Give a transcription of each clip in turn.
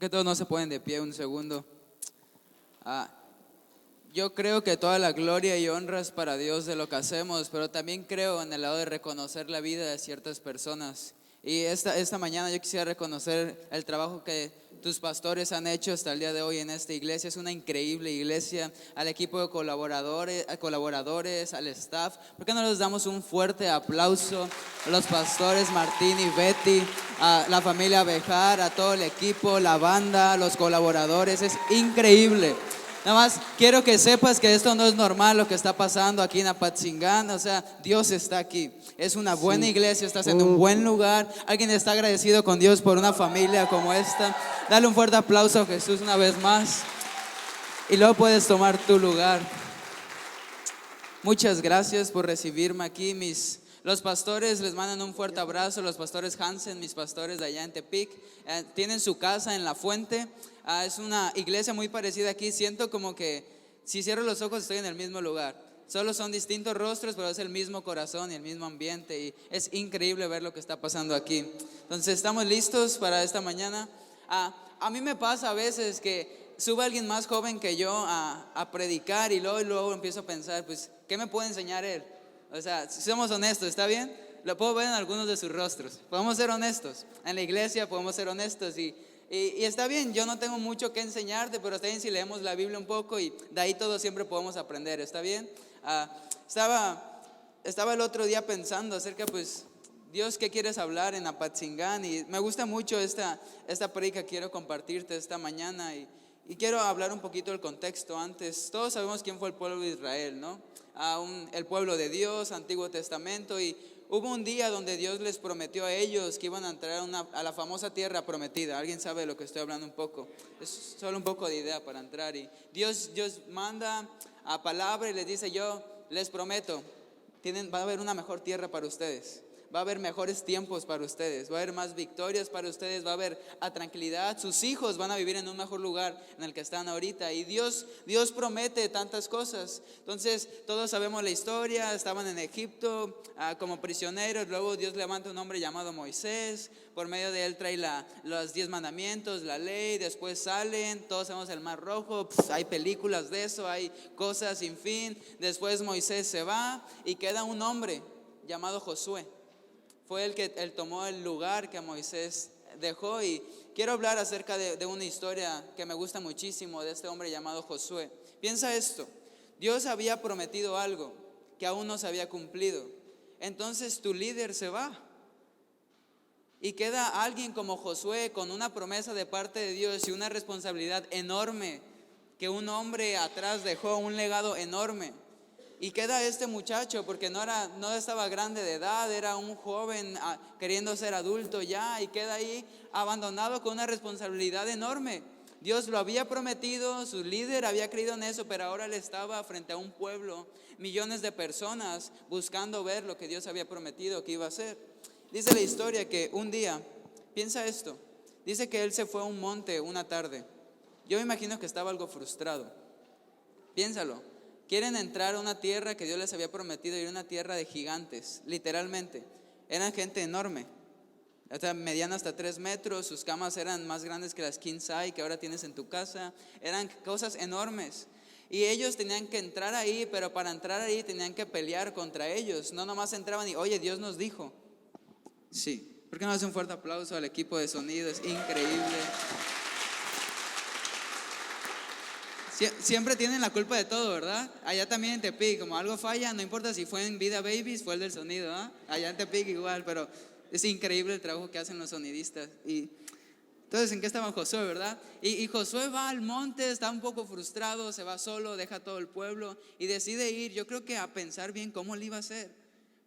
Porque todos no se ponen de pie un segundo. Ah, yo creo que toda la gloria y honra es para Dios de lo que hacemos, pero también creo en el lado de reconocer la vida de ciertas personas. Y esta mañana yo quisiera reconocer el trabajo que tus pastores han hecho hasta el día de hoy en esta iglesia. Es una increíble iglesia. Al equipo de colaboradores, al staff. ¿Por qué no les damos un fuerte aplauso a los pastores Martín y Betty, a la familia Bejar, a todo el equipo, la banda, los colaboradores? Es increíble. Nada más quiero que sepas que esto no es normal lo que está pasando aquí en Apatzingán. O sea, Dios está aquí. Es una buena iglesia, estás en un buen lugar. Alguien está agradecido con Dios por una familia como esta. Dale un fuerte aplauso a Jesús una vez más. Y luego puedes tomar tu lugar. Muchas gracias por recibirme aquí. Los pastores les mandan un fuerte abrazo. Los pastores Hansen, mis pastores de allá en Tepic, tienen su casa en La Fuente. Es una iglesia muy parecida aquí. Siento como que si cierro los ojos estoy en el mismo lugar. Solo son distintos rostros, pero es el mismo corazón y el mismo ambiente. Y es increíble ver lo que está pasando aquí. Entonces, ¿estamos listos para esta mañana? A mí me pasa a veces que sube alguien más joven que yo a predicar y luego empiezo a pensar, pues, ¿qué me puede enseñar él? O sea, si somos honestos, ¿está bien? Lo puedo ver en algunos de sus rostros. Podemos ser honestos. En la iglesia podemos ser honestos y está bien, yo no tengo mucho que enseñarte, pero está bien si leemos la Biblia un poco y de ahí todos siempre podemos aprender, ¿está bien? Estaba el otro día pensando acerca, pues, Dios, ¿qué quieres hablar en Apatzingán? Y me gusta mucho esta predica que quiero compartirte esta mañana y quiero hablar un poquito del contexto antes. Todos sabemos quién fue el pueblo de Israel, ¿no? El pueblo de Dios, Antiguo Testamento, y hubo un día donde Dios les prometió a ellos que iban a entrar a la famosa tierra prometida. ¿Alguien sabe de lo que estoy hablando un poco? Es solo un poco de idea para entrar. Y Dios manda a palabra y les dice: yo les prometo, va a haber una mejor tierra para ustedes. Va a haber mejores tiempos para ustedes, va a haber más victorias para ustedes, va a haber tranquilidad. Sus hijos van a vivir en un mejor lugar en el que están ahorita. Y Dios promete tantas cosas. Entonces todos sabemos la historia. Estaban en Egipto como prisioneros. Luego Dios levanta un hombre llamado Moisés. Por medio de él trae los 10 mandamientos, la ley. Después salen, todos sabemos el Mar Rojo. Hay películas de eso, hay cosas sin fin. Después Moisés se va y queda un hombre llamado Josué. Fue él tomó el lugar que Moisés dejó. Y quiero hablar acerca de una historia que me gusta muchísimo, de este hombre llamado Josué. Piensa esto: Dios había prometido algo que aún no se había cumplido. Entonces tu líder se va y queda alguien como Josué con una promesa de parte de Dios y una responsabilidad enorme que un hombre atrás dejó, un legado enorme. Y queda este muchacho, porque no estaba grande de edad, era un joven queriendo ser adulto ya, y queda ahí abandonado con una responsabilidad enorme. Dios lo había prometido, su líder había creído en eso, pero ahora él estaba frente a un pueblo, millones de personas buscando ver lo que Dios había prometido que iba a hacer. Dice la historia que un día, piensa esto, dice que él se fue a un monte una tarde. Yo me imagino que estaba algo frustrado. Piénsalo. Quieren entrar a una tierra que Dios les había prometido, y era una tierra de gigantes, literalmente. Eran gente enorme, mediana hasta 3 metros, sus camas eran más grandes que las king size que ahora tienes en tu casa. Eran cosas enormes. Y ellos tenían que entrar ahí, pero para entrar ahí tenían que pelear contra ellos. No nomás entraban y, oye, Dios nos dijo. Sí, ¿por qué no hace un fuerte aplauso al equipo de sonido? Es increíble. Siempre tienen la culpa de todo, ¿verdad? Allá también en Tepic, como algo falla, no importa si fue en Vida Babies, fue el del sonido, ¿eh? Allá en Tepic igual, pero es increíble el trabajo que hacen los sonidistas. Y entonces, ¿en qué estaba Josué, verdad? Y Josué va al monte, está un poco frustrado, se va solo, deja todo el pueblo y decide ir, yo creo que a pensar bien cómo le iba a hacer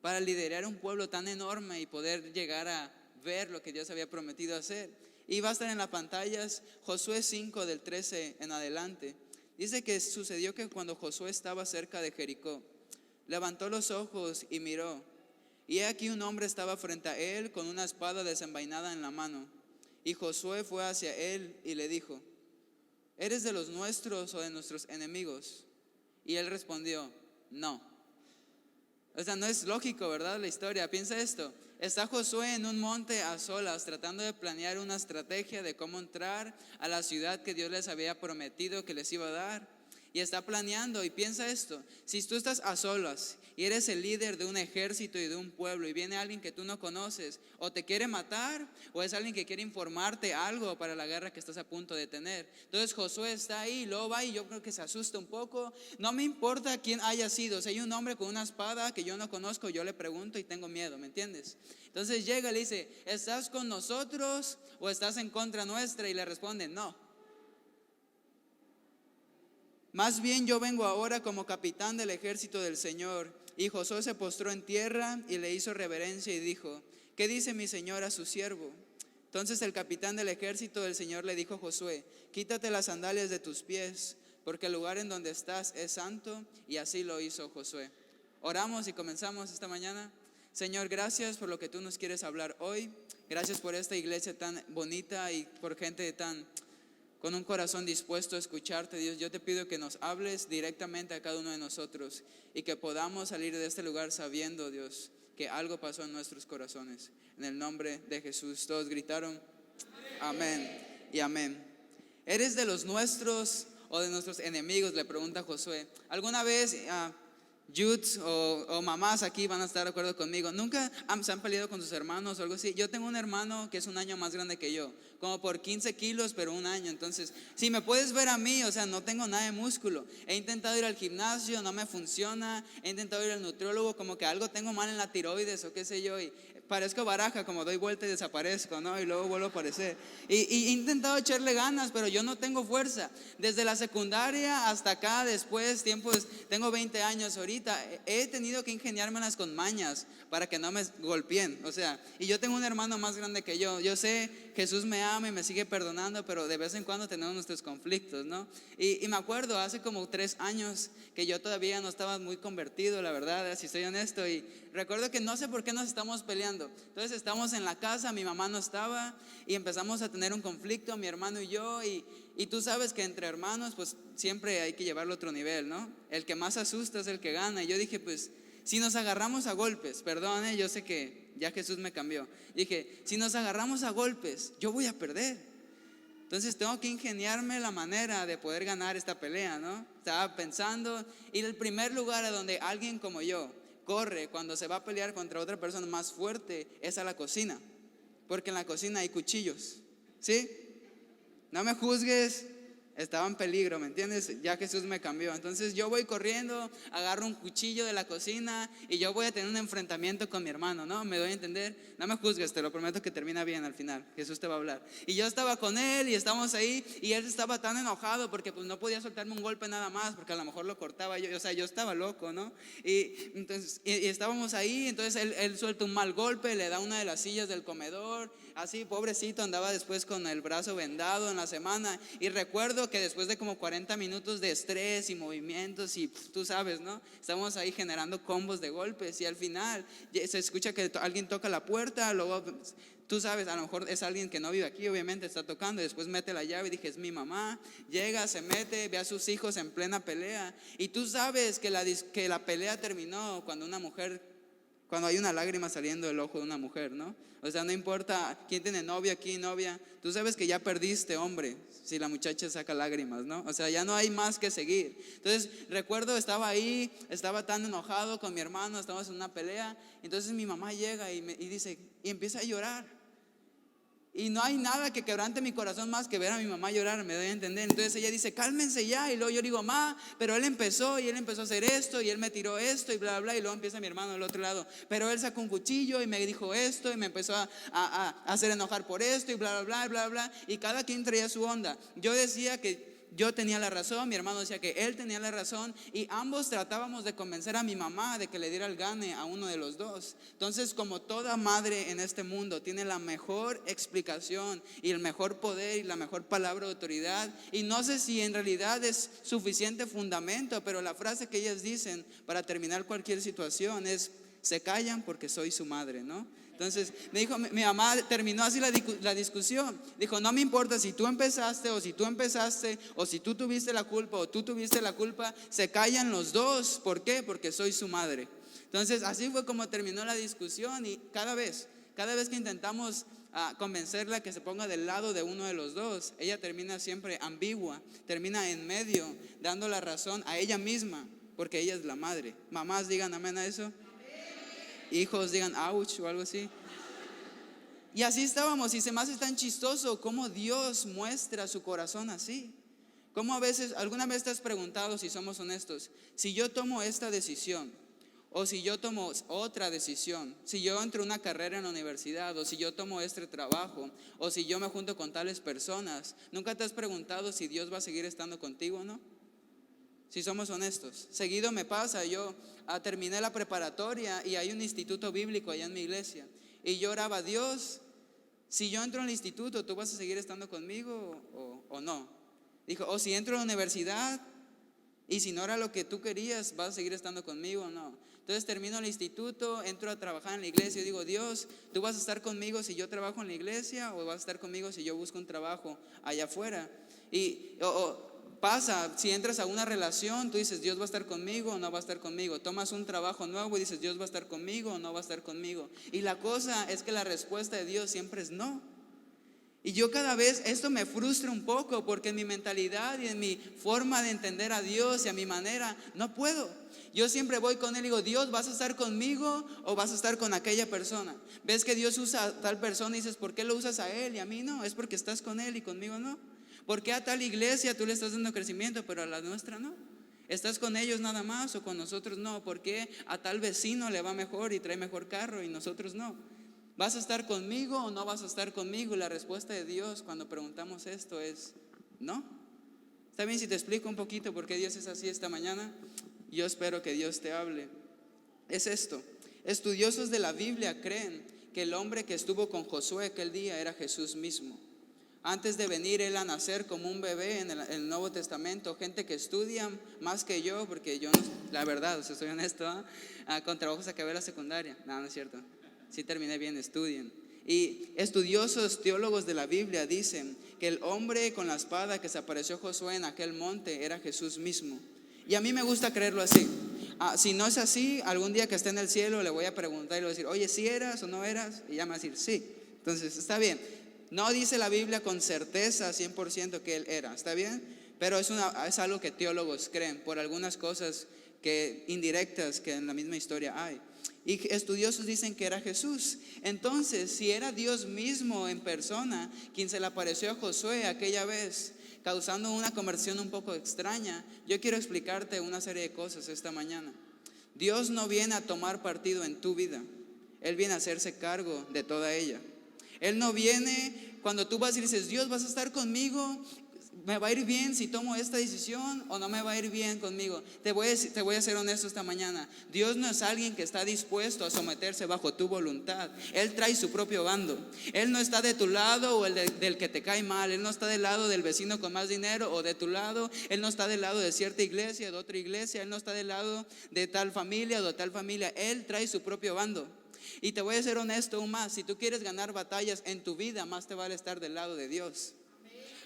para liderar un pueblo tan enorme y poder llegar a ver lo que Dios había prometido hacer. Y va a estar en las pantallas Josué 5 del 13 en adelante. Dice que sucedió que cuando Josué estaba cerca de Jericó, levantó los ojos y miró, y he aquí un hombre estaba frente a él con una espada desenvainada en la mano. Y Josué fue hacia él y le dijo: ¿eres de los nuestros o de nuestros enemigos? Y él respondió: no, O sea, no es lógico, ¿verdad? La historia. Piensa esto. Está Josué en un monte a solas tratando de planear una estrategia de cómo entrar a la ciudad que Dios les había prometido que les iba a dar. Y está planeando, y piensa esto, si tú estás a solas y eres el líder de un ejército y de un pueblo y viene alguien que tú no conoces, o te quiere matar, o es alguien que quiere informarte algo para la guerra que estás a punto de tener. Entonces Josué está ahí, luego va y yo creo que se asusta un poco. No me importa quién haya sido, si hay un hombre con una espada que yo no conozco, yo le pregunto y tengo miedo, ¿me entiendes? Entonces llega y le dice, ¿estás con nosotros o estás en contra nuestra? Y le responde, no. Más bien yo vengo ahora como capitán del ejército del Señor. Y Josué se postró en tierra y le hizo reverencia y dijo, ¿qué dice mi señor a su siervo? Entonces el capitán del ejército del Señor le dijo a Josué, quítate las sandalias de tus pies, porque el lugar en donde estás es santo. Y así lo hizo Josué. Oramos y comenzamos esta mañana. Señor, gracias por lo que tú nos quieres hablar hoy. Gracias por esta iglesia tan bonita y por gente tan con un corazón dispuesto a escucharte, Dios. Yo te pido que nos hables directamente a cada uno de nosotros y que podamos salir de este lugar sabiendo, Dios, que algo pasó en nuestros corazones. En el nombre de Jesús, todos gritaron amén y amén. ¿Eres de los nuestros o de nuestros enemigos?, le pregunta Josué. ¿Alguna vez youths o mamás aquí van a estar de acuerdo conmigo? ¿Nunca se han peleado con sus hermanos o algo así? Yo tengo un hermano que es un año más grande que yo, como por 15 kilos, pero un año. Entonces, si me puedes ver a mí, o sea, no tengo nada de músculo. He intentado ir al gimnasio, no me funciona. He intentado ir al nutriólogo, como que algo tengo mal en la tiroides o qué sé yo, y parezco baraja, como doy vuelta y desaparezco, ¿no? Y luego vuelvo a aparecer. Y he intentado echarle ganas, pero yo no tengo fuerza. Desde la secundaria hasta acá, después, tiempos, tengo 20 años ahorita, he tenido que ingeniármelas con mañas para que no me golpeen. O sea, y yo tengo un hermano más grande que yo. Yo sé, Jesús me ama y me sigue perdonando, pero de vez en cuando tenemos nuestros conflictos, ¿no? Y me acuerdo, hace como 3 años que yo todavía no estaba muy convertido, la verdad, si soy honesto. Y recuerdo que no sé por qué nos estamos peleando. Entonces estamos en la casa, mi mamá no estaba y empezamos a tener un conflicto, mi hermano y yo. Y tú sabes que entre hermanos pues siempre hay que llevarlo a otro nivel, ¿no? El que más asusta es el que gana. Y yo dije, pues si nos agarramos a golpes, perdón, yo sé que ya Jesús me cambió. Dije, si nos agarramos a golpes, yo voy a perder. Entonces tengo que ingeniarme la manera de poder ganar esta pelea, ¿no? Estaba pensando, y el primer lugar a donde alguien como yo corre cuando se va a pelear contra otra persona más fuerte es a la cocina, porque en la cocina hay cuchillos, ¿sí? No me juzgues, estaba en peligro, ¿me entiendes? Ya Jesús me cambió. Entonces yo voy corriendo, agarro un cuchillo de la cocina y yo voy a tener un enfrentamiento con mi hermano, ¿no? ¿Me doy a entender? No me juzgues, te lo prometo que termina bien al final. Jesús te va a hablar. Y yo estaba con él y estábamos ahí y él estaba tan enojado porque pues no podía soltarme un golpe nada más, porque a lo mejor lo cortaba yo, o sea, yo estaba loco, ¿no? Y estábamos ahí, entonces él suelta un mal golpe, le da una de las sillas del comedor, así pobrecito, andaba después con el brazo vendado en la semana. Y recuerdo que después de como 40 minutos de estrés y movimientos y tú sabes, ¿no? Estamos ahí generando combos de golpes y al final se escucha que alguien toca la puerta, luego tú sabes, a lo mejor es alguien que no vive aquí, obviamente está tocando, y después mete la llave y dije, es mi mamá. Llega, se mete, ve a sus hijos en plena pelea y tú sabes que la pelea terminó cuando hay una lágrima saliendo del ojo de una mujer, ¿no? O sea, no importa quién tiene novia aquí, novia, tú sabes que ya perdiste, hombre, si la muchacha saca lágrimas, ¿no? O sea, ya no hay más que seguir. Entonces, recuerdo, estaba ahí, estaba tan enojado con mi hermano, estábamos en una pelea. Entonces mi mamá llega y dice, y empieza a llorar. Y no hay nada que quebrante mi corazón más que ver a mi mamá llorar, me doy a entender. Entonces ella dice, cálmense ya. Y luego yo digo, mamá, pero él empezó a hacer esto y él me tiró esto y bla, bla. Y luego empieza mi hermano del otro lado, pero él sacó un cuchillo y me dijo esto y me empezó a hacer enojar por esto y bla, bla, bla, bla, bla. Y cada quien traía su onda. Yo decía que yo tenía la razón, mi hermano decía que él tenía la razón y ambos tratábamos de convencer a mi mamá de que le diera el gane a uno de los dos. Entonces, como toda madre en este mundo tiene la mejor explicación y el mejor poder y la mejor palabra de autoridad, y no sé si en realidad es suficiente fundamento, pero la frase que ellas dicen para terminar cualquier situación es: se callan porque soy su madre, ¿no? Entonces me dijo, mi mamá terminó así la discusión. Dijo, no me importa si tú empezaste o si tú empezaste o si tú tuviste la culpa o tú tuviste la culpa, se callan los dos. ¿Por qué? Porque soy su madre. Entonces así fue como terminó la discusión y cada vez que intentamos convencerla que se ponga del lado de uno de los dos, ella termina siempre ambigua, termina en medio, dando la razón a ella misma, porque ella es la madre. Mamás digan amén a eso. Hijos digan ouch o algo así. Y así estábamos, y se me hace tan chistoso cómo Dios muestra su corazón así. Cómo a veces, alguna vez te has preguntado, si somos honestos, si yo tomo esta decisión, o si yo tomo otra decisión, si yo entro una carrera en la universidad, o si yo tomo este trabajo, o si yo me junto con tales personas, ¿nunca te has preguntado si Dios va a seguir estando contigo o no? Si somos honestos, seguido me pasa, yo terminé la preparatoria y hay un instituto bíblico allá en mi iglesia, y yo oraba: Dios, si yo entro al instituto, ¿tú vas a seguir estando conmigo o no? Dijo: o si entro a la universidad y si no era lo que tú querías, ¿vas a seguir estando conmigo o no? Entonces termino el instituto, entro a trabajar en la iglesia y digo: Dios, ¿tú vas a estar conmigo si yo trabajo en la iglesia o vas a estar conmigo si yo busco un trabajo allá afuera? Y pasa, si entras a una relación, tú dices: Dios va a estar conmigo o no va a estar conmigo. Tomas un trabajo nuevo y dices: Dios va a estar conmigo o no va a estar conmigo. Y la cosa es que la respuesta de Dios siempre es no. Y yo cada vez esto me frustra un poco, porque en mi mentalidad y en mi forma de entender a Dios y a mi manera no puedo. Yo siempre voy con Él y digo: Dios, ¿vas a estar conmigo o vas a estar con aquella persona? Ves que Dios usa a tal persona y dices: ¿por qué lo usas a Él y a mí no? Es porque estás con Él y conmigo no. ¿Por qué a tal iglesia tú le estás dando crecimiento pero a la nuestra no? ¿Estás con ellos nada más o con nosotros no? ¿Por qué a tal vecino le va mejor y trae mejor carro y nosotros no? ¿Vas a estar conmigo o no vas a estar conmigo? Y la respuesta de Dios cuando preguntamos esto es no. ¿Está bien si te explico un poquito por qué Dios es así esta mañana? Yo espero que Dios te hable. Es esto: estudiosos de la Biblia creen que el hombre que estuvo con Josué aquel día era Jesús mismo. Antes de venir Él a nacer como un bebé en el Nuevo Testamento, gente que estudia más que yo, porque yo no, la verdad, o sea, soy honesto, con trabajos acabé la secundaria. No, no es cierto. Sí terminé bien, estudien. Y estudiosos teólogos de la Biblia dicen que el hombre con la espada que se apareció a Josué en aquel monte era Jesús mismo. Y a mí me gusta creerlo así. Si no es así, algún día que esté en el cielo le voy a preguntar y le voy a decir: oye, ¿sí eras o no eras? Y ella me va a decir: sí. Entonces está bien. No dice la Biblia con certeza 100% que él era, ¿está bien? Pero es algo que teólogos creen por algunas cosas indirectas que en la misma historia hay. Y estudiosos dicen que era Jesús. Entonces, si era Dios mismo en persona quien se le apareció a Josué aquella vez, causando una conversión un poco extraña, yo quiero explicarte una serie de cosas esta mañana. Dios no viene a tomar partido en tu vida, Él viene a hacerse cargo de toda ella. Él no viene cuando tú vas y dices: Dios, ¿vas a estar conmigo? ¿Me va a ir bien si tomo esta decisión o no me va a ir bien conmigo? Te voy a ser honesto esta mañana. Dios no es alguien que está dispuesto a someterse bajo tu voluntad. Él trae su propio bando. Él no está de tu lado o del que te cae mal. Él no está del lado del vecino con más dinero o de tu lado. Él no está del lado de cierta iglesia o de otra iglesia. Él no está del lado de tal familia o de tal familia. Él trae su propio bando. Y te voy a ser honesto aún más: si tú quieres ganar batallas en tu vida, más te vale estar del lado de Dios.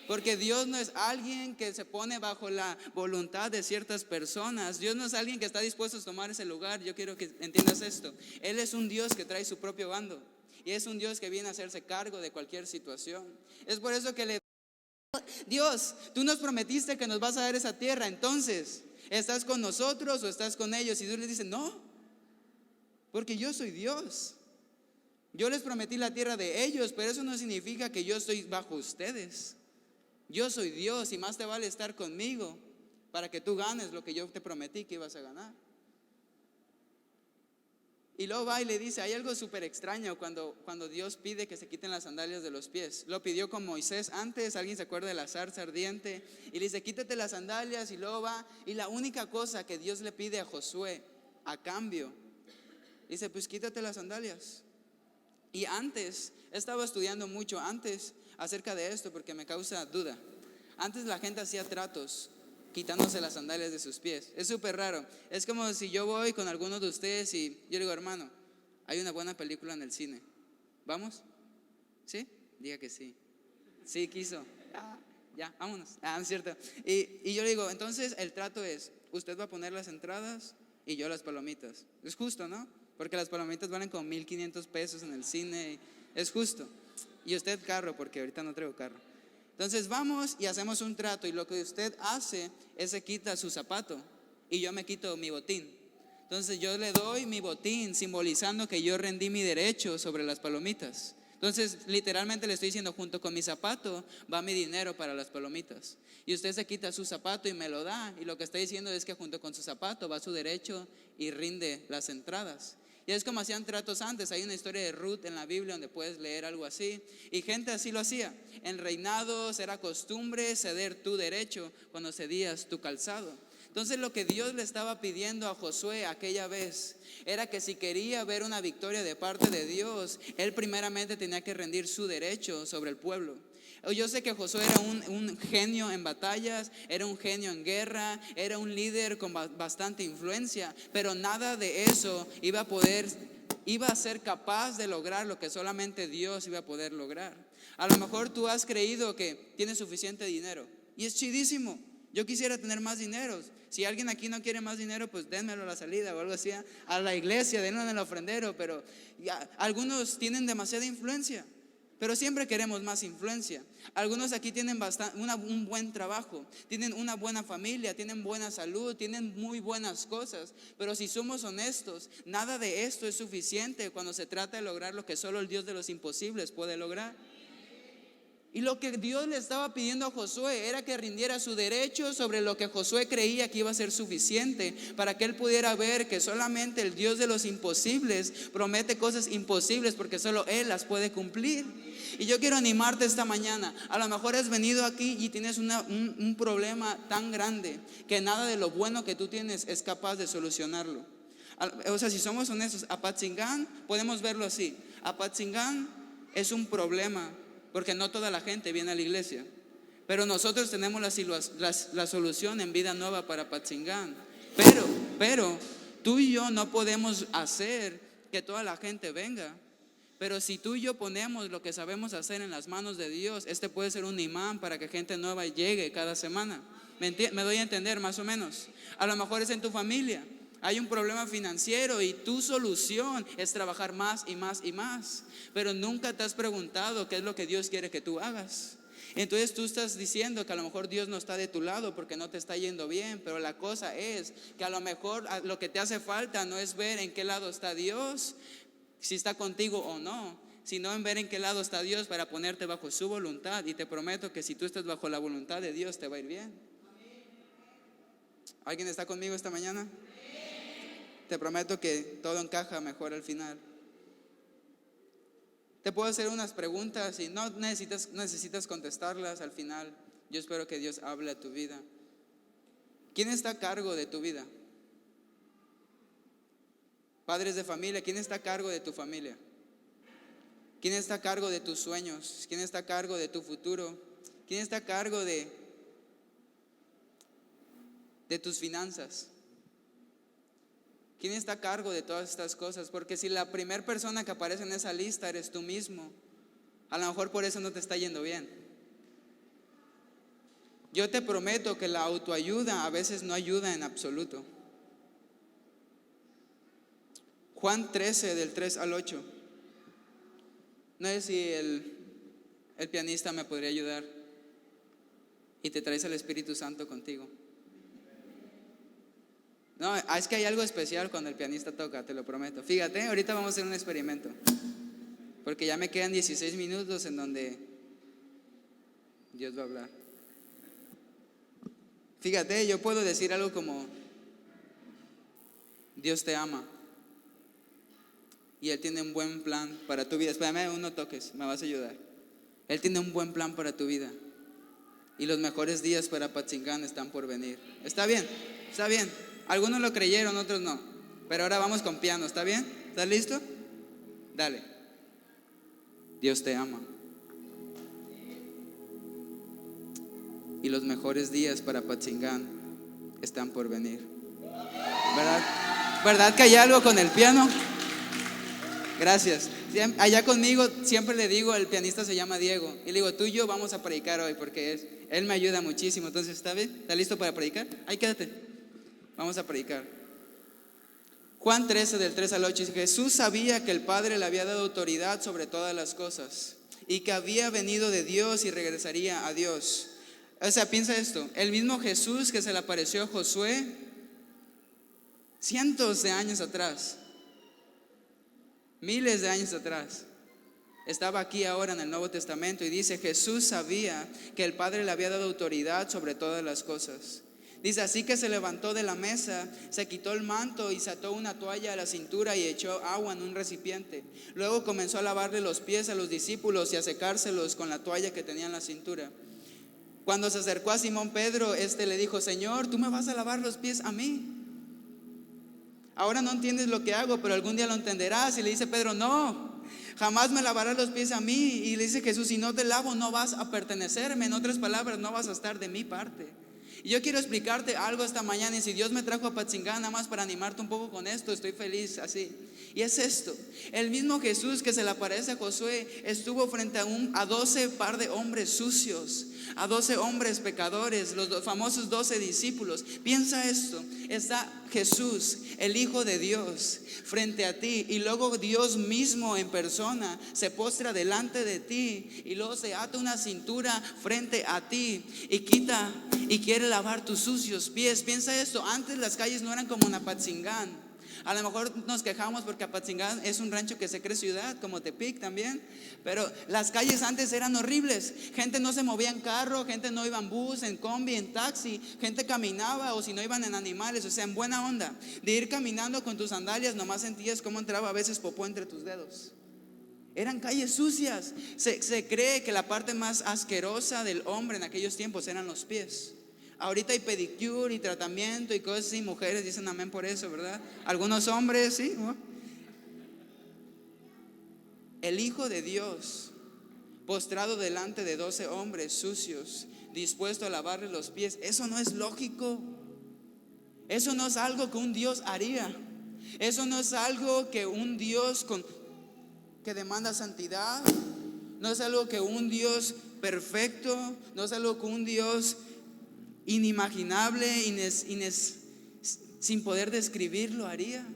Porque Dios no es alguien que se pone bajo la voluntad de ciertas personas. Dios no es alguien que está dispuesto a tomar ese lugar. Yo quiero que entiendas esto. Él es un Dios que trae su propio bando. Y es un Dios que viene a hacerse cargo de cualquier situación. Es por eso que Dios, tú nos prometiste que nos vas a dar esa tierra. Entonces, ¿estás con nosotros o estás con ellos? Y Dios les dice: no, porque yo soy Dios. Yo les prometí la tierra de ellos, pero eso no significa que yo estoy bajo ustedes. Yo soy Dios y más te vale estar conmigo para que tú ganes lo que yo te prometí que ibas a ganar. Y luego va y le dice: hay algo súper extraño cuando Dios pide que se quiten las sandalias de los pies. Lo pidió con Moisés antes. ¿Alguien se acuerda de la zarza ardiente? Y le dice: quítate las sandalias. Y luego va, y la única cosa que Dios le pide a Josué a cambio, dice: pues quítate las sandalias. Y antes, he estado estudiando mucho antes acerca de esto porque me causa duda. Antes la gente hacía tratos quitándose las sandalias de sus pies. Es súper raro. Es como si yo voy con alguno de ustedes y yo le digo: hermano, hay una buena película en el cine, ¿vamos? ¿Sí? Diga que sí. Sí, quiso. Ya, vámonos. No es cierto. Y yo le digo: entonces el trato es: usted va a poner las entradas y yo las palomitas. Es justo, ¿no? Porque las palomitas valen como 1,500 pesos en el cine. Es justo. Y usted carro, porque ahorita no traigo carro. Entonces vamos y hacemos un trato, y lo que usted hace es se quita su zapato y yo me quito mi botín. Entonces yo le doy mi botín, simbolizando que yo rendí mi derecho sobre las palomitas. Entonces literalmente le estoy diciendo, junto con mi zapato va mi dinero para las palomitas. Y usted se quita su zapato y me lo da, y lo que está diciendo es que junto con su zapato va su derecho y rinde las entradas. Y es como hacían tratos antes. Hay una historia de Ruth en la Biblia donde puedes leer algo así, y gente así lo hacía. En reinados era costumbre ceder tu derecho cuando cedías tu calzado. Entonces lo que Dios le estaba pidiendo a Josué aquella vez era que si quería ver una victoria de parte de Dios, él primeramente tenía que rendir su derecho sobre el pueblo. Yo sé que Josué era un genio en batallas, era un genio en guerra, era un líder con bastante influencia, pero nada de eso iba a ser capaz de lograr lo que solamente Dios iba a poder lograr. A lo mejor tú has creído que tienes suficiente dinero, y es chidísimo. Yo quisiera tener más dinero. Si alguien aquí no quiere más dinero, pues dénmelo a la salida o algo así, a la iglesia, denlo en el ofrendero. Pero algunos tienen demasiada influencia, pero siempre queremos más influencia. Algunos aquí tienen un buen trabajo, tienen una buena familia, tienen buena salud, tienen muy buenas cosas. Pero si somos honestos, nada de esto es suficiente cuando se trata de lograr lo que solo el Dios de los imposibles puede lograr. Y lo que Dios le estaba pidiendo a Josué era que rindiera su derecho sobre lo que Josué creía que iba a ser suficiente, para que él pudiera ver que solamente el Dios de los imposibles promete cosas imposibles, porque solo Él las puede cumplir. Y yo quiero animarte esta mañana. A lo mejor has venido aquí y tienes un problema tan grande que nada de lo bueno que tú tienes es capaz de solucionarlo. O sea, si somos honestos, Apatzingán podemos verlo así. Apatzingán es un problema porque no toda la gente viene a la iglesia, pero nosotros tenemos la solución en Vida Nueva para Apatzingán. Pero tú y yo no podemos hacer que toda la gente venga. Pero si tú y yo ponemos lo que sabemos hacer en las manos de Dios, este puede ser un imán para que gente nueva llegue cada semana. ¿Me doy a entender más o menos? A lo mejor es en tu familia. Hay un problema financiero y tu solución es trabajar más y más y más, pero nunca te has preguntado qué es lo que Dios quiere que tú hagas. Entonces tú estás diciendo que a lo mejor Dios no está de tu lado porque no te está yendo bien, pero la cosa es que a lo mejor lo que te hace falta no es ver en qué lado está Dios, si está contigo o no, sino en ver en qué lado está Dios para ponerte bajo su voluntad. Y te prometo que si tú estás bajo la voluntad de Dios, te va a ir bien. ¿Alguien está conmigo esta mañana? Te prometo que todo encaja mejor al final. Te puedo hacer unas preguntas y no necesitas contestarlas al final. Yo espero que Dios hable a tu vida. ¿Quién está a cargo de tu vida? Padres de familia, ¿quién está a cargo de tu familia? ¿Quién está a cargo de tus sueños? ¿Quién está a cargo de tu futuro? ¿Quién está a cargo de tus finanzas? ¿Quién está a cargo de todas estas cosas? Porque si la primera persona que aparece en esa lista eres tú mismo, a lo mejor por eso no te está yendo bien. Yo te prometo que la autoayuda a veces no ayuda en absoluto. Juan 13, del 3 al 8. No sé si el pianista me podría ayudar y te traes al Espíritu Santo contigo. No, es que hay algo especial cuando el pianista toca, te lo prometo. Fíjate, ahorita vamos a hacer un experimento, porque ya me quedan 16 minutos en donde Dios va a hablar. Fíjate, yo puedo decir algo como: Dios te ama y Él tiene un buen plan para tu vida. Espérame, no toques, me vas a ayudar. Él tiene un buen plan para tu vida y los mejores días para Apatzingán están por venir. ¿Está bien? ¿Está bien? Algunos lo creyeron, otros no. Pero ahora vamos con piano, ¿está bien? ¿Estás listo? Dale. Dios te ama y los mejores días para Apatzingán están por venir. ¿Verdad que hay algo con el piano? Gracias. Allá conmigo siempre le digo, el pianista se llama Diego, y le digo, tú y yo vamos a predicar hoy porque él me ayuda muchísimo. Entonces, ¿está bien? ¿Está listo para predicar? Ahí quédate. Vamos a predicar. Juan 13 del 3 al 8 dice: Jesús sabía que el Padre le había dado autoridad sobre todas las cosas y que había venido de Dios y regresaría a Dios. O sea, piensa esto, el mismo Jesús que se le apareció a Josué cientos de años atrás, miles de años atrás, estaba aquí ahora en el Nuevo Testamento y dice: Jesús sabía que el Padre le había dado autoridad sobre todas las cosas. Dice: así que se levantó de la mesa, se quitó el manto y se ató una toalla a la cintura y echó agua en un recipiente. Luego comenzó a lavarle los pies a los discípulos y a secárselos con la toalla que tenía en la cintura. Cuando se acercó a Simón Pedro, le dijo: Señor, ¿tú me vas a lavar los pies a mí? Ahora no entiendes lo que hago, pero algún día lo entenderás. Y le dice Pedro: no, jamás me lavarás los pies a mí. Y le dice Jesús: si no te lavo, no vas a pertenecerme. En otras palabras, no vas a estar de mi parte. Y yo quiero explicarte algo esta mañana, y si Dios me trajo a Apatzingán nada más para animarte un poco con esto, estoy feliz así. Y es esto: el mismo Jesús que se le aparece a Josué estuvo frente a 12 par de hombres sucios, a 12 hombres pecadores, los famosos 12 discípulos. Piensa esto: está Jesús, el Hijo de Dios, frente a ti, y luego Dios mismo en persona se postra delante de ti y luego se ata una cintura frente a ti y quita y quiere lavar tus sucios pies. Piensa esto: antes las calles no eran como en Apatzingán. A lo mejor nos quejamos porque Apatzingán es un rancho que se cree ciudad, como Tepic también, pero las calles antes eran horribles. Gente no se movía en carro, gente no iba en bus, en combi, en taxi, gente caminaba, o si no iban en animales, o sea, en buena onda. De ir caminando con tus sandalias, nomás sentías cómo entraba a veces popó entre tus dedos. Eran calles sucias. Se cree que la parte más asquerosa del hombre en aquellos tiempos eran los pies. Ahorita hay pedicure y tratamiento y cosas así. Mujeres dicen amén por eso, ¿verdad? Algunos hombres, sí. El Hijo de Dios, postrado delante de 12 hombres sucios, dispuesto a lavarle los pies. Eso no es lógico. Eso no es algo que un Dios haría. Eso no es algo que un Dios que demanda santidad. No es algo que un Dios perfecto. No es algo que un Dios inimaginable, sin poder describirlo haría.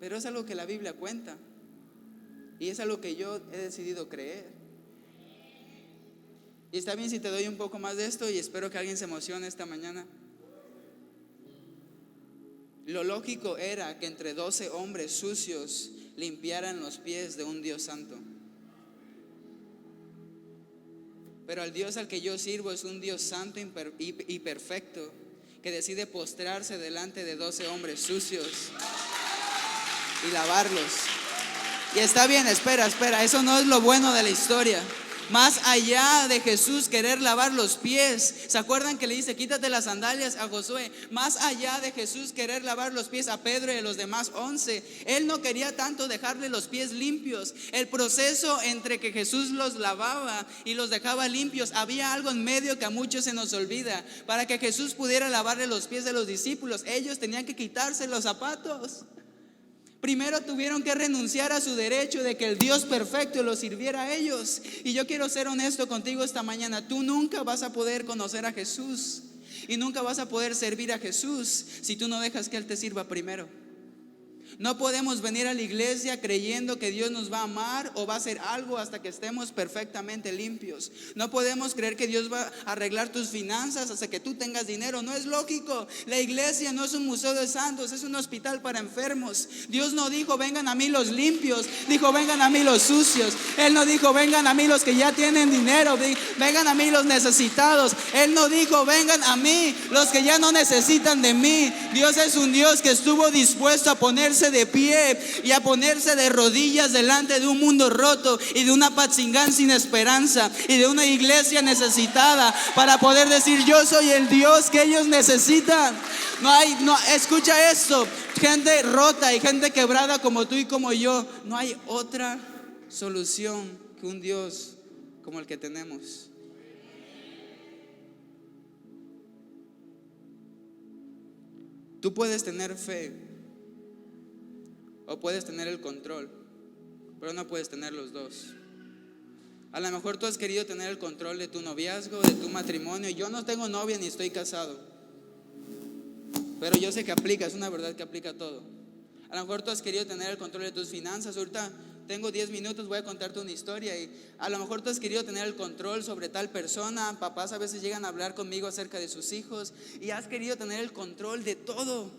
Pero es algo que la Biblia cuenta, y es algo que yo he decidido creer. Y está bien si te doy un poco más de esto, y espero que alguien se emocione esta mañana. Lo lógico era que entre 12 hombres sucios limpiaran los pies de un Dios santo. Pero el Dios al que yo sirvo es un Dios santo y perfecto, que decide postrarse delante de 12 hombres sucios y lavarlos. Y está bien, espera, eso no es lo bueno de la historia. Más allá de Jesús querer lavar los pies, ¿se acuerdan que le dice: quítate las sandalias a Josué? Más allá de Jesús querer lavar los pies a Pedro y a los demás 11, Él no quería tanto dejarle los pies limpios. El proceso entre que Jesús los lavaba y los dejaba limpios, había algo en medio que a muchos se nos olvida. Para que Jesús pudiera lavarle los pies de los discípulos, ellos tenían que quitarse los zapatos. Primero tuvieron que renunciar a su derecho de que el Dios perfecto los sirviera a ellos. Y yo quiero ser honesto contigo esta mañana: tú nunca vas a poder conocer a Jesús y nunca vas a poder servir a Jesús si tú no dejas que Él te sirva primero. No podemos venir a la iglesia creyendo que Dios nos va a amar o va a hacer algo hasta que estemos perfectamente limpios. No podemos creer que Dios va a arreglar tus finanzas hasta que tú tengas dinero. No es lógico. La iglesia no es un museo de santos, es un hospital para enfermos. Dios no dijo: vengan a mí los limpios, dijo: vengan a mí los sucios. Él no dijo: vengan a mí los que ya tienen dinero, vengan a mí los necesitados. Él no dijo: vengan a mí los que ya no necesitan de mí. Dios es un Dios que estuvo dispuesto a ponerse de pie y a ponerse de rodillas delante de un mundo roto y de una Apatzingán sin esperanza y de una iglesia necesitada, para poder decir: yo soy el Dios que ellos necesitan. Escucha esto: gente rota y gente quebrada como tú y como yo, no hay otra solución que un Dios como el que tenemos. Tú puedes tener fe o puedes tener el control, pero no puedes tener los dos. A lo mejor tú has querido tener el control de tu noviazgo, de tu matrimonio. Yo no tengo novia ni estoy casado, pero yo sé que aplica, es una verdad que aplica a todo. A lo mejor tú has querido tener el control de tus finanzas. Ahorita tengo 10 minutos, voy a contarte una historia. Y a lo mejor tú has querido tener el control sobre tal persona. Papás a veces llegan a hablar conmigo acerca de sus hijos y has querido tener el control de todo.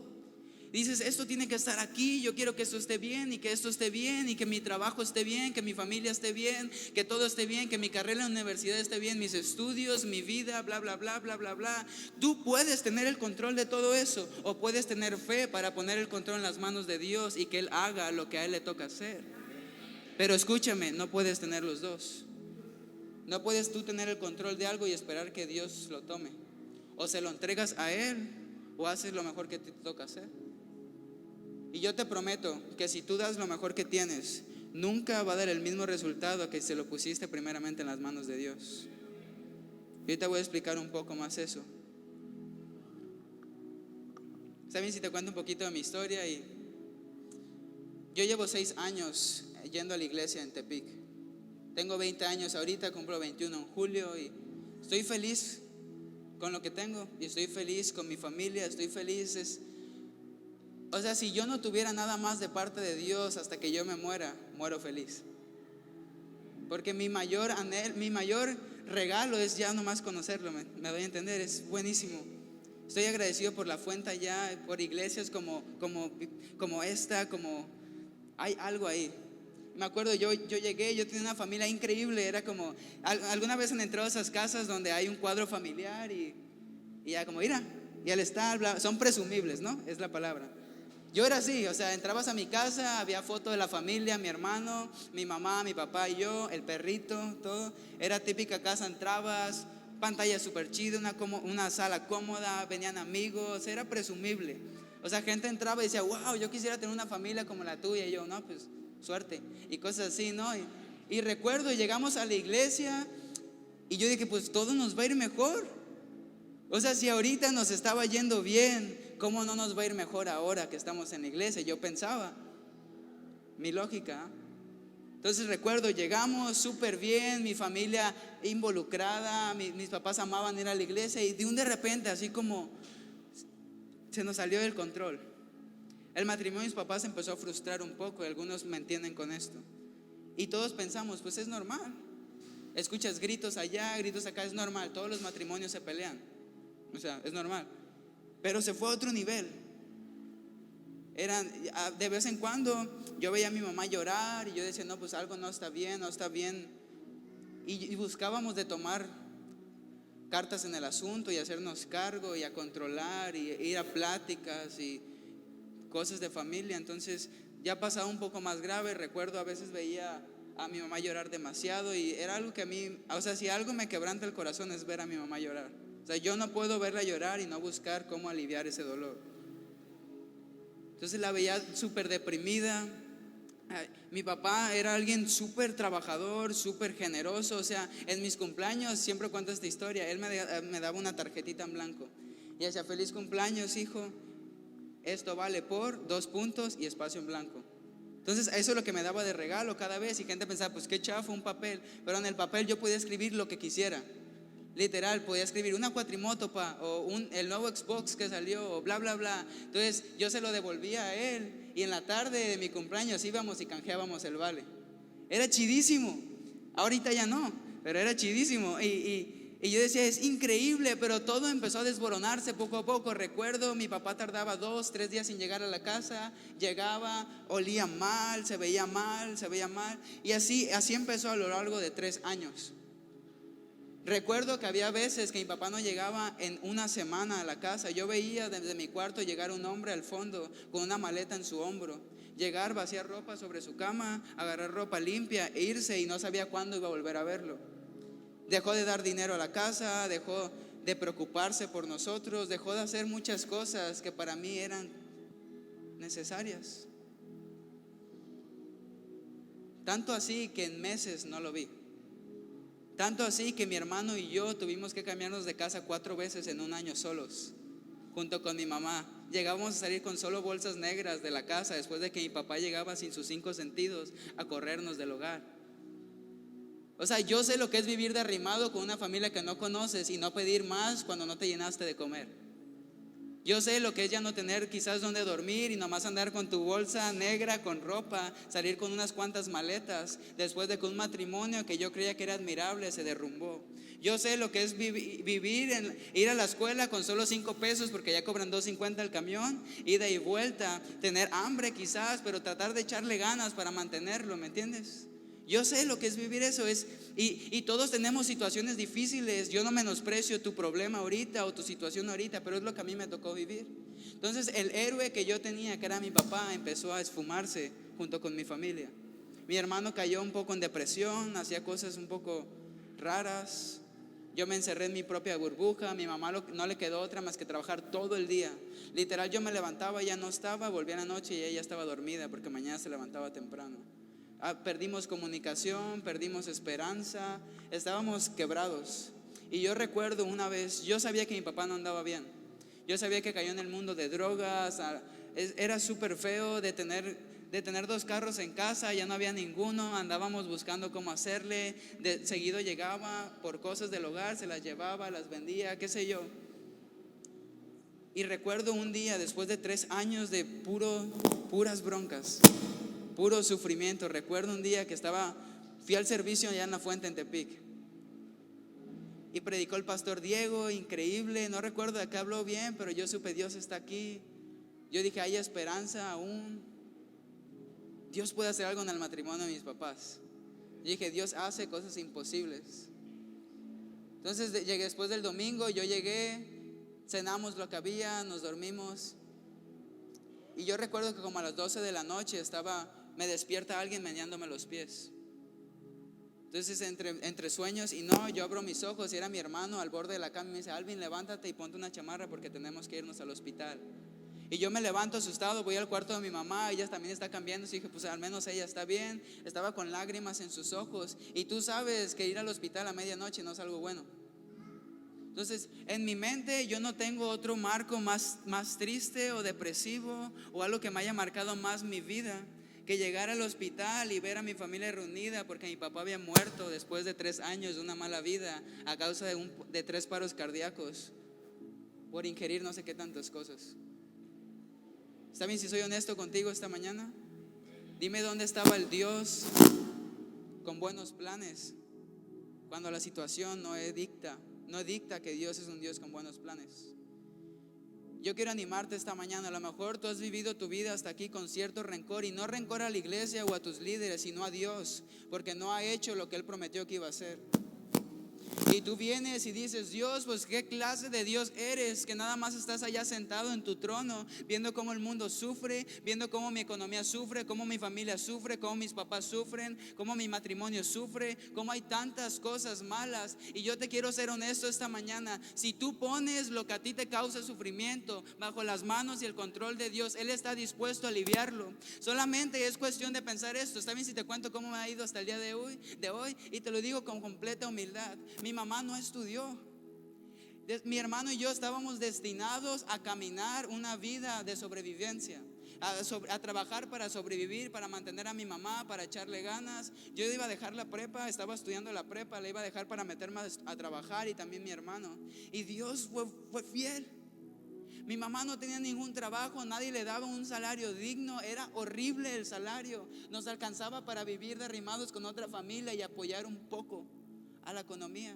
Dices, esto tiene que estar aquí, yo quiero que esto esté bien y que esto esté bien y que mi trabajo esté bien, que mi familia esté bien, que todo esté bien, que mi carrera en la universidad esté bien, mis estudios, mi vida, bla, bla, bla, bla, bla, bla. Tú puedes tener el control de todo eso, o puedes tener fe para poner el control en las manos de Dios y que Él haga lo que a Él le toca hacer. Pero escúchame, no puedes tener los dos. No puedes tú tener el control de algo y esperar que Dios lo tome. O se lo entregas a Él o haces lo mejor que te toca hacer. Y yo te prometo que si tú das lo mejor que tienes, nunca va a dar el mismo resultado que si lo pusiste primeramente en las manos de Dios. Y te voy a explicar un poco más eso. Está bien si te cuento un poquito de mi historia. Y yo llevo 6 años yendo a la iglesia en Tepic. Tengo 20 años ahorita, cumplo 21 en julio y estoy feliz con lo que tengo y estoy feliz con mi familia, estoy feliz. O sea, si yo no tuviera nada más de parte de Dios hasta que yo me muera, muero feliz. Porque mi mayor regalo es ya nomás conocerlo, me doy a entender, es buenísimo. Estoy agradecido por la fuente allá, por iglesias como esta, como hay algo ahí. Me acuerdo, yo llegué, yo tenía una familia increíble, era como, alguna vez han entrado a esas casas donde hay un cuadro familiar y ya como, mira, y al estar, son presumibles, ¿no? Es la palabra. Yo era así, o sea, entrabas a mi casa, había foto de la familia, mi hermano, mi mamá, mi papá y yo, el perrito, todo. Era típica casa, entrabas, pantalla súper chida, una sala cómoda, venían amigos, era presumible. O sea, gente entraba y decía, wow, yo quisiera tener una familia como la tuya. Y yo, no, pues, suerte. Y cosas así, ¿no? Y recuerdo, llegamos a la iglesia y yo dije, pues todo nos va a ir mejor. O sea, si ahorita nos estaba yendo bien, ¿cómo no nos va a ir mejor ahora que estamos en la iglesia? Yo pensaba, mi lógica. Entonces recuerdo, llegamos súper bien, mi familia involucrada, mis papás amaban ir a la iglesia y de repente así como se nos salió del control. El matrimonio de mis papás empezó a frustrar un poco y algunos me entienden con esto. Y todos pensamos, pues es normal. Escuchas gritos allá, gritos acá, es normal, todos los matrimonios se pelean. O sea, es normal. Pero se fue a otro nivel. De vez en cuando yo veía a mi mamá llorar y yo decía, no, pues algo no está bien, no está bien. Y buscábamos de tomar cartas en el asunto y hacernos cargo y a controlar y ir a pláticas y cosas de familia. Entonces ya pasaba un poco más grave. Recuerdo a veces veía a mi mamá llorar demasiado y era algo que a mí, o sea, si algo me quebranta el corazón es ver a mi mamá llorar. O sea, yo no puedo verla llorar y no buscar cómo aliviar ese dolor. Entonces la veía súper deprimida. Mi papá era alguien súper trabajador, súper generoso. O sea, en mis cumpleaños, siempre cuento esta historia, él me daba una tarjetita en blanco y decía, feliz cumpleaños, hijo, esto vale por 2 puntos y espacio en blanco. Entonces eso es lo que me daba de regalo cada vez. Y gente pensaba, pues qué chafa, un papel. Pero en el papel yo podía escribir lo que quisiera. Literal, podía escribir una cuatrimoto, o el nuevo Xbox que salió, o bla, bla, bla. Entonces yo se lo devolvía a él y en la tarde de mi cumpleaños íbamos y canjeábamos el vale. Era chidísimo. Ahorita ya no, pero era chidísimo. Y yo decía, es increíble, pero todo empezó a desboronarse poco a poco. Recuerdo, mi papá tardaba 2, 3 días sin llegar a la casa. Llegaba, olía mal, se veía mal. Y así empezó a lo largo de 3 años. Recuerdo que había veces que mi papá no llegaba en una semana a la casa. Yo veía desde mi cuarto llegar un hombre al fondo con una maleta en su hombro. Llegar, vaciar ropa sobre su cama, agarrar ropa limpia e irse, y no sabía cuándo iba a volver a verlo. Dejó de dar dinero a la casa, dejó de preocuparse por nosotros, dejó de hacer muchas cosas que para mí eran necesarias. Tanto así que en meses no lo vi. Tanto así que mi hermano y yo tuvimos que cambiarnos de casa 4 veces en un año solos, junto con mi mamá. Llegábamos a salir con solo bolsas negras de la casa después de que mi papá llegaba sin sus 5 sentidos a corrernos del hogar. O sea, yo sé lo que es vivir de arrimado con una familia que no conoces y no pedir más cuando no te llenaste de comer. Yo sé lo que es ya no tener quizás donde dormir y nomás andar con tu bolsa negra con ropa, salir con unas cuantas maletas, después de que un matrimonio que yo creía que era admirable se derrumbó. Yo sé lo que es ir a la escuela con solo 5 pesos porque ya cobran 2.50 el camión, ida y vuelta, tener hambre quizás, pero tratar de echarle ganas para mantenerlo, ¿me entiendes? Yo sé lo que es vivir eso, y todos tenemos situaciones difíciles. Yo no menosprecio tu problema ahorita o tu situación ahorita, pero es lo que a mí me tocó vivir. Entonces el héroe que yo tenía, que era mi papá, empezó a esfumarse junto con mi familia. Mi hermano cayó un poco en depresión, hacía cosas un poco raras. Yo me encerré en mi propia burbuja. A mi mamá no le quedó otra más que trabajar todo el día. Literal, yo me levantaba, ella no estaba, volvía a la noche y ella estaba dormida porque mañana se levantaba temprano. Perdimos comunicación, perdimos esperanza, estábamos quebrados. Y yo recuerdo una vez, yo sabía que mi papá no andaba bien. Yo sabía que cayó en el mundo de drogas. Era súper feo de tener 2 carros en casa, ya no había ninguno. Andábamos buscando cómo hacerle. Seguido llegaba por cosas del hogar, se las llevaba, las vendía, qué sé yo. Y recuerdo un día, después de 3 años de puras broncas, puro sufrimiento. Recuerdo un día que fui al servicio allá en La Fuente, en Tepic, y predicó el pastor Diego, increíble. No recuerdo de qué habló bien, pero yo supe, Dios está aquí. Yo dije, hay esperanza aún. Dios puede hacer algo en el matrimonio de mis papás. Yo dije, Dios hace cosas imposibles. Entonces llegué después del domingo, yo llegué, cenamos lo que había, nos dormimos. Y yo recuerdo que como a las 12 de la noche me despierta alguien meneándome los pies. Entonces entre sueños y no, yo abro mis ojos y era mi hermano al borde de la cama y me dice, Alvin, levántate y ponte una chamarra porque tenemos que irnos al hospital. Y yo me levanto asustado, voy al cuarto de mi mamá, ella también está cambiando. Y dije, pues al menos ella está bien. Estaba con lágrimas en sus ojos. Y tú sabes que ir al hospital a medianoche no es algo bueno. Entonces en mi mente yo no tengo otro marco más triste o depresivo o algo que me haya marcado más mi vida que llegar al hospital y ver a mi familia reunida porque mi papá había muerto después de 3 años de una mala vida a causa de 3 paros cardíacos por ingerir no sé qué tantas cosas. ¿Está bien si soy honesto contigo esta mañana? Dime dónde estaba el Dios con buenos planes cuando la situación no dicta que Dios es un Dios con buenos planes. Yo quiero animarte esta mañana. A lo mejor tú has vivido tu vida hasta aquí con cierto rencor, y no rencor a la iglesia o a tus líderes, sino a Dios, porque no ha hecho lo que Él prometió que iba a hacer. Y tú vienes y dices, Dios, pues qué clase de Dios eres, que nada más estás allá sentado en tu trono, viendo cómo el mundo sufre, viendo cómo mi economía sufre, cómo mi familia sufre, cómo mis papás sufren, cómo mi matrimonio sufre, cómo hay tantas cosas malas. Y yo te quiero ser honesto esta mañana. Si tú pones lo que a ti te causa sufrimiento bajo las manos y el control de Dios, Él está dispuesto a aliviarlo. Solamente es cuestión de pensar esto. Está bien si te cuento cómo me ha ido hasta el día de hoy, y te lo digo con completa humildad. Mi mamá no estudió. Mi hermano y yo estábamos destinados a caminar una vida de sobrevivencia, a trabajar para sobrevivir, para mantener a mi mamá, para echarle ganas. Yo iba a dejar la prepa, estaba estudiando la prepa, la iba a dejar para meterme a trabajar, y también mi hermano. Y Dios fue fiel. Mi mamá no tenía ningún trabajo, nadie le daba un salario digno, era horrible el salario. Nos alcanzaba para vivir derrimados con otra familia y apoyar un poco a la economía.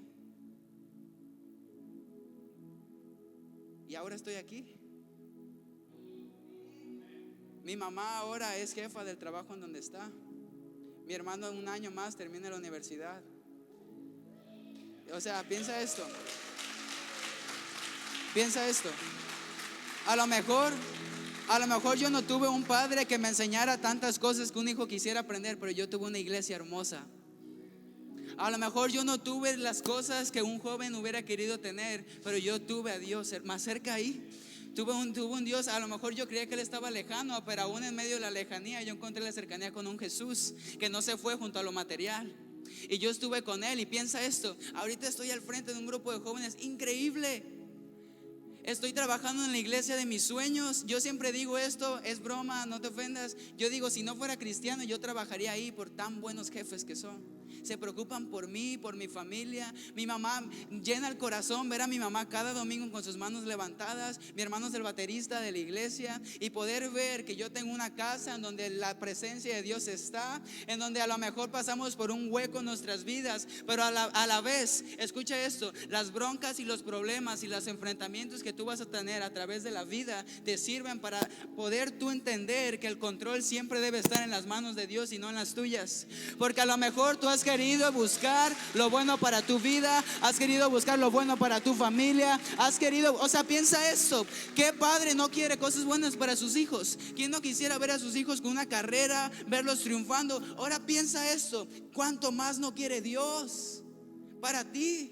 Y ahora estoy aquí. Mi mamá ahora es jefa del trabajo en donde está. Mi hermano en 1 año más termina la universidad. O sea, piensa esto. A lo mejor yo no tuve un padre que me enseñara tantas cosas que un hijo quisiera aprender, pero yo tuve una iglesia hermosa. A lo mejor yo no tuve las cosas que un joven hubiera querido tener, pero yo tuve a Dios más cerca ahí. Tuve un Dios. A lo mejor yo creía que Él estaba lejano, pero aún en medio de la lejanía yo encontré la cercanía con un Jesús que no se fue junto a lo material. Y yo estuve con Él. Y piensa esto, ahorita estoy al frente de un grupo de jóvenes increíble. Estoy trabajando en la iglesia de mis sueños. Yo siempre digo esto, es broma, no te ofendas. Yo digo, si no fuera cristiano, yo trabajaría ahí por tan buenos jefes que son. se preocupan por mí, por mi familia. Mi mamá, llena el corazón ver a mi mamá cada domingo con sus manos levantadas. Mi hermano es el baterista de la iglesia, y poder ver que yo tengo una casa en donde la presencia de Dios está, en donde a lo mejor pasamos por un hueco en nuestras vidas, pero a la vez, escucha esto, las broncas y los problemas y los enfrentamientos que tú vas a tener a través de la vida te sirven para poder tú entender que el control siempre debe estar en las manos de Dios y no en las tuyas. Porque a lo mejor tú has querido buscar lo bueno para tu vida, has querido buscar lo bueno para tu familia, has querido, piensa esto: ¿qué padre no quiere cosas buenas para sus hijos? ¿Quién no quisiera ver a sus hijos con una carrera, verlos triunfando? Ahora piensa esto: ¿cuánto más no quiere Dios para ti?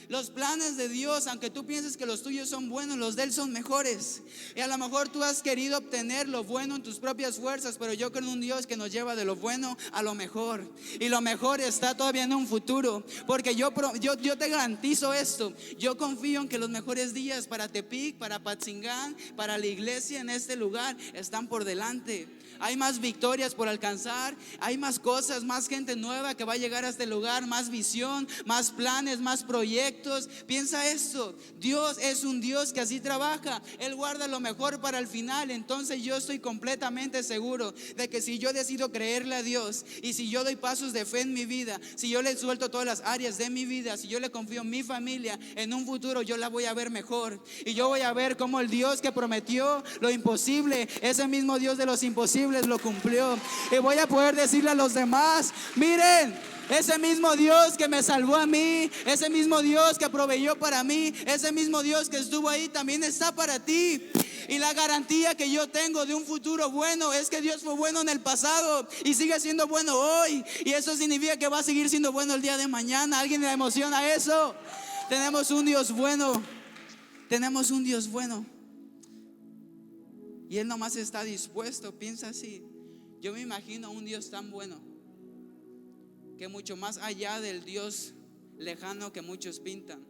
Los planes de Dios, aunque tú pienses que los tuyos son buenos, los de Él son mejores. Y a lo mejor tú has querido obtener lo bueno en tus propias fuerzas, pero yo creo en un Dios que nos lleva de lo bueno a lo mejor. Y lo mejor está todavía en un futuro. Porque yo te garantizo esto: yo confío en que los mejores días para Tepic, para Apatzingán, para la iglesia en este lugar están por delante. Hay más victorias por alcanzar, hay más cosas, más gente nueva que va a llegar a este lugar, más visión, más planes, más proyectos. Piensa esto: Dios es un Dios que así trabaja. Él guarda lo mejor para el final. Entonces yo estoy completamente seguro de que si yo decido creerle a Dios, y si yo doy pasos de fe en mi vida, si yo le suelto todas las áreas de mi vida, si yo le confío en mi familia, en un futuro yo la voy a ver mejor. Y yo voy a ver cómo el Dios que prometió lo imposible, ese mismo Dios de los imposibles, lo cumplió. Y voy a poder decirle a los demás: miren, ese mismo Dios que me salvó a mí, ese mismo Dios que proveyó para mí, ese mismo Dios que estuvo ahí, también está para ti. Y la garantía que yo tengo de un futuro bueno es que Dios fue bueno en el pasado y sigue siendo bueno hoy. Y eso significa que va a seguir siendo bueno el día de mañana. ¿Alguien le emociona eso? Tenemos un Dios bueno. Tenemos un Dios bueno. Y Él nomás está dispuesto. Piensa así: yo me imagino un Dios tan bueno, que mucho más allá del Dios lejano que muchos pintan,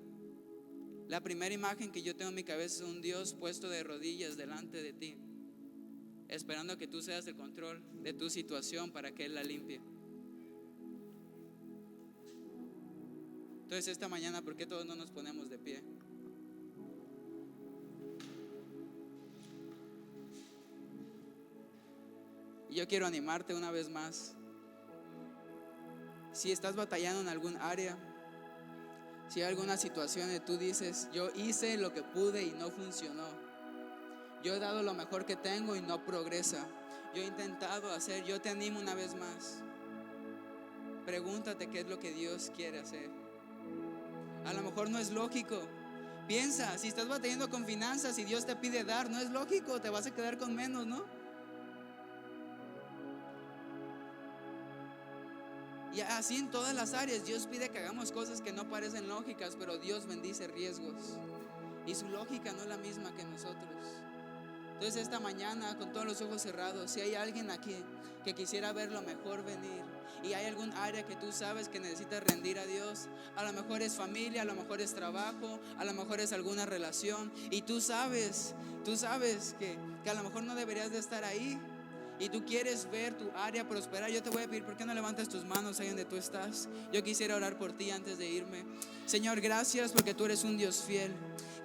la primera imagen que yo tengo en mi cabeza es un Dios puesto de rodillas delante de ti, esperando que tú seas el control de tu situación para que Él la limpie. Entonces esta mañana, ¿por qué todos no nos ponemos de pie? Y yo quiero animarte una vez más. Si estás batallando en algún área, si hay alguna situación que tú dices: yo hice lo que pude y no funcionó, yo he dado lo mejor que tengo y no progresa, yo he intentado hacer, yo te animo una vez más. Pregúntate qué es lo que Dios quiere hacer. A lo mejor no es lógico. Piensa, si estás batallando con finanzas y Dios te pide dar, no es lógico, te vas a quedar con menos, ¿no? Y así en todas las áreas Dios pide que hagamos cosas que no parecen lógicas, pero Dios bendice riesgos y su lógica no es la misma que nosotros. Entonces esta mañana, con todos los ojos cerrados, si hay alguien aquí que quisiera ver lo mejor venir, y hay algún área que tú sabes que necesitas rendir a Dios, a lo mejor es familia, a lo mejor es trabajo, a lo mejor es alguna relación, y tú sabes que a lo mejor no deberías de estar ahí, y tú quieres ver tu área prosperar, yo te voy a pedir: ¿por qué no levantas tus manos ahí donde tú estás? Yo quisiera orar por ti antes de irme. Señor, gracias porque tú eres un Dios fiel.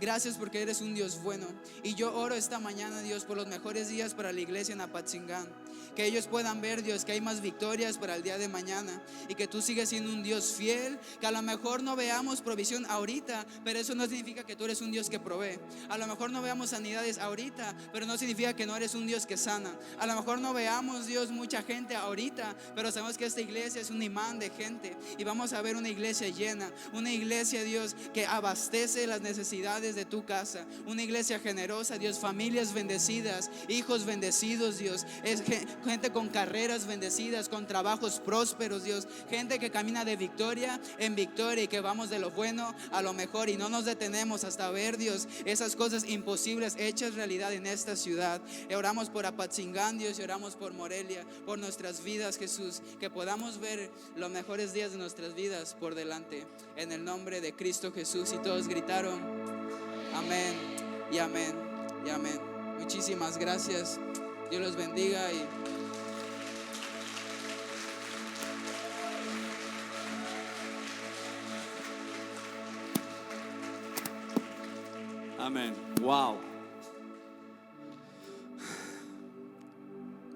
Gracias porque eres un Dios bueno. Y yo oro esta mañana, Dios, por los mejores días para la iglesia en Apatzingán. Que ellos puedan ver, Dios, que hay más victorias para el día de mañana, y que tú sigues siendo un Dios fiel. Que a lo mejor no veamos provisión ahorita, pero eso no significa que tú eres un Dios que provee. A lo mejor no veamos sanidades ahorita, pero no significa que no eres un Dios que sana. A lo mejor no veamos, Dios, mucha gente ahorita, pero sabemos que esta iglesia es un imán de gente, y vamos a ver una iglesia llena, una iglesia, Dios, que abastece las necesidades de tu casa, una iglesia generosa, Dios, familias bendecidas, hijos bendecidos, Dios, es gente con carreras bendecidas, con trabajos prósperos, Dios, gente que camina de victoria en victoria, y que vamos de lo bueno a lo mejor, y no nos detenemos hasta ver, Dios, esas cosas imposibles hechas realidad en esta ciudad. Y oramos por Apatzingán, Dios, y oramos por Morelia, por nuestras vidas, Jesús, que podamos ver los mejores días de nuestras vidas por delante, en el nombre de Cristo Jesús. Y todos gritaron amén y amén y amén. Muchísimas gracias. Dios los bendiga. Y Amén. Wow.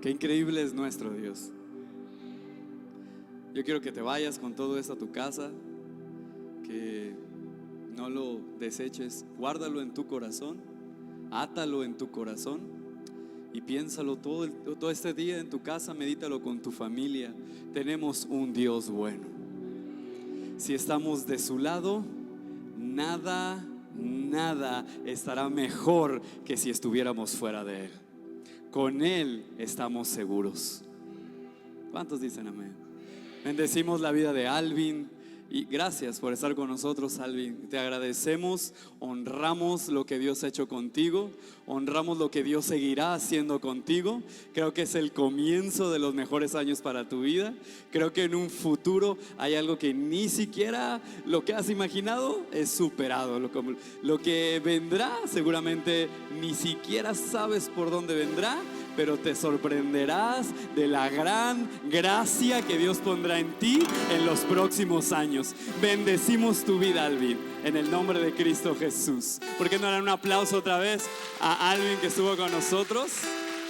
Qué increíble es nuestro Dios. Yo quiero que te vayas con todo esto a tu casa, que no lo deseches, guárdalo en tu corazón, átalo en tu corazón y piénsalo todo este día en tu casa, medítalo con tu familia. Tenemos un Dios bueno. Si estamos de su lado, nada estará mejor que si estuviéramos fuera de Él. Con Él estamos seguros. ¿Cuántos dicen amén? Bendecimos la vida de Alvin y gracias por estar con nosotros, Alvin. Te agradecemos, honramos lo que Dios ha hecho contigo, honramos lo que Dios seguirá haciendo contigo. Creo que es el comienzo de los mejores años para tu vida. Creo que en un futuro hay algo que ni siquiera lo que has imaginado es superado. Lo que vendrá seguramente ni siquiera sabes por dónde vendrá, pero te sorprenderás de la gran gracia que Dios pondrá en ti en los próximos años. Bendecimos tu vida, Alvin, en el nombre de Cristo Jesús. ¿Por qué no dan un aplauso otra vez a Alvin que estuvo con nosotros?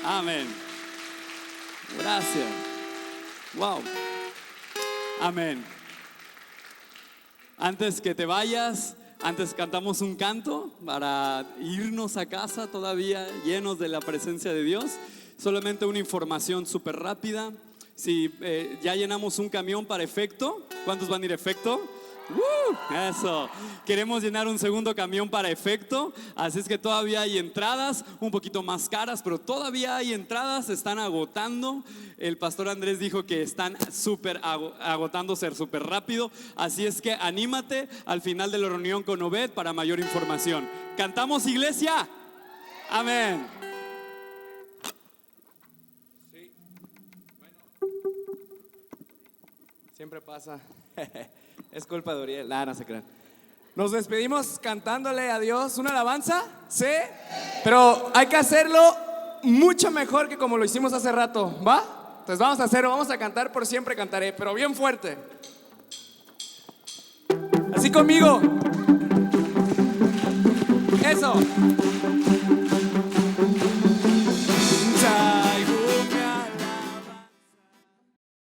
Amén. Gracias. Wow. Amén. Antes que te vayas, antes cantamos un canto para irnos a casa todavía llenos de la presencia de Dios. Solamente una información súper rápida. Si ya llenamos un camión para Efecto, ¿cuántos van a ir a Efecto? Eso. Queremos llenar un segundo camión para Efecto. Así es que todavía hay entradas, un poquito más caras, pero todavía hay entradas, se están agotando. El pastor Andrés dijo que están agotándose súper rápido. Así es que anímate al final de la reunión con Obed para mayor información. ¿Cantamos, iglesia? Amén. Sí. Bueno. Siempre pasa. Es culpa de Uriel. No se crean. Nos despedimos cantándole a Dios una alabanza, ¿sí? Pero hay que hacerlo mucho mejor que como lo hicimos hace rato, ¿va? Entonces vamos a hacerlo, vamos a cantar Por Siempre Cantaré, pero bien fuerte. Así conmigo. Eso.